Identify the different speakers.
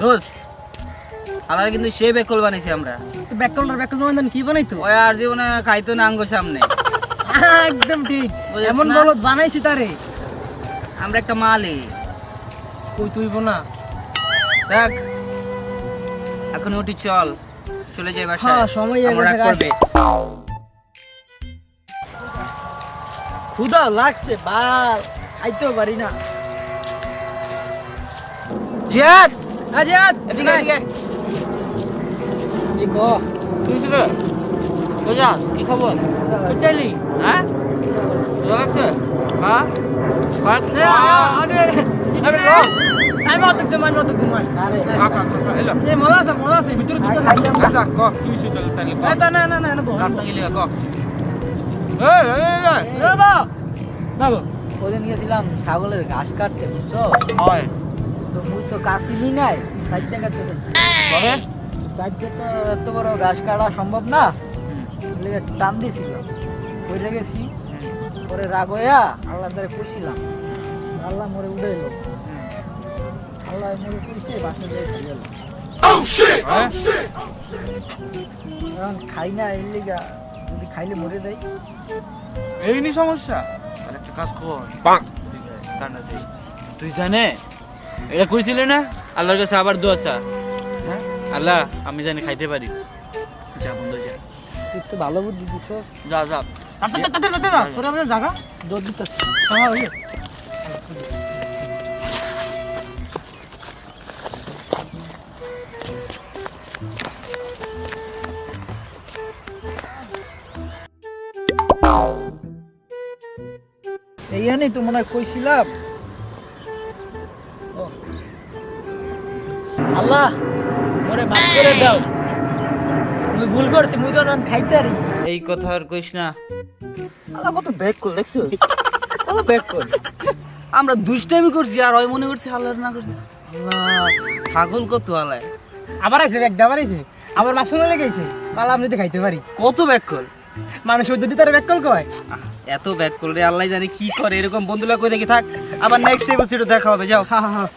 Speaker 1: দোস্ত আলাদা কিন্তু সে বেকল বানাইছি আমরা।
Speaker 2: তো ব্যাকল মানে কি বানাইতো?
Speaker 1: ওই আর জীবনে খাইতো না আঙ্গো সামনে।
Speaker 2: একদম ঠিক,
Speaker 1: বুঝেছ
Speaker 2: এমন
Speaker 1: না?
Speaker 2: বলদ বানাইছি তারে।
Speaker 1: আমরা একটা মালি
Speaker 2: কই তুইব না?
Speaker 1: দেখ এখন উঠি, চল চলে যাই বাসায়।
Speaker 2: হ্যাঁ, সময় হয়ে
Speaker 1: আমরা
Speaker 2: গেছে,
Speaker 1: করবে।
Speaker 2: ক্ষুধা লাগছে বাল, আইতেও পারি না। জিয়াদ, জিয়াদ
Speaker 1: এদিকে এদিকে
Speaker 2: এই গো
Speaker 1: তুই ছিল বুঝাস কি খবর?
Speaker 2: উঠাইলি?
Speaker 1: হ্যাঁ ভালো লাগছে? হ্যাঁ
Speaker 2: আরে আরে লো টাইম আউট দিতে মান মত দিতে মান। আরে
Speaker 1: কাকা কাকা এলো
Speaker 2: এই মজা আছে ভিতরে দুটো খাইলাম।
Speaker 1: আচ্ছা ক তুই চল তাহলে ক
Speaker 2: এটা না না না না
Speaker 1: রাস্তা গেলি ক এই
Speaker 2: বাবা বাবা ওদিন গেছিলাম ছাগলের ঘাস কাটতে, বুঝছো?
Speaker 1: হয়
Speaker 2: তো মুই তো কাশিনি নাই, সাইডটা কাটতে চাইছি।
Speaker 1: তবে
Speaker 2: সাইডটা তো এত বড় ঘাস কাটা সম্ভব না, লেগে টান দিয়েছিল, পড়ে গেছি। পরে রাগ হইয়া আল্লাহ ধরে কইছিলাম, আল্লাহ মরে উঠে এলো। আল্লাহ মরে কইছে বাসা দিয়ে খাই এলো। এখন খাই না এর লিগা, যদি খাইলে মরে যাই।
Speaker 1: এই নি সমস্যা। তাহলে একটা কাজ কর, কান্না দে। তুই জানে এটা কইছিলে না আল্লাহর কাছে আবার দোয়া চা। হ্যাঁ আল্লাহ আমি জানি খাইতে পারি। যা বন্ধু যা,
Speaker 2: তুই তো ভালো বুদ্ধি দিছস।
Speaker 1: যা যা
Speaker 2: তোরা আমাদের জায়গা দৌড় দিতেছ। হ্যাঁ ওই এইখানেই তো মনে হয় কইছিলাম। ও আল্লাহ মোরে মাফ করে দাও, মুই ভুল করছি, মুই তো নান খাইতারি।
Speaker 1: এই কথা আর কইস না।
Speaker 2: আল্লাহ কত ব্যাক কল দেখছো, কত ব্যাক কল।
Speaker 1: আমরা দুষ্টামি করছি আর ওই মনে করছি আল্লাহর না করছি। আল্লাহ ছাগল কত আলায়
Speaker 2: আবার আইছে একটা, আবার আইছে, আবার মাছ শুনে লেগেছে। তাহলে আমি যদি খাইতে পারি,
Speaker 1: কত ব্যাক কল।
Speaker 2: মানুষ যদি তার ব্যাক কল কয়।
Speaker 1: এত ব্যাক করলে আল্লাহ জানে কি করে। এরকম বন্ধুলা কই দেখি থাক, আবার নেক্সট এপিসোডে দেখা হবে। যাও।
Speaker 2: হ্যাঁ হ্যাঁ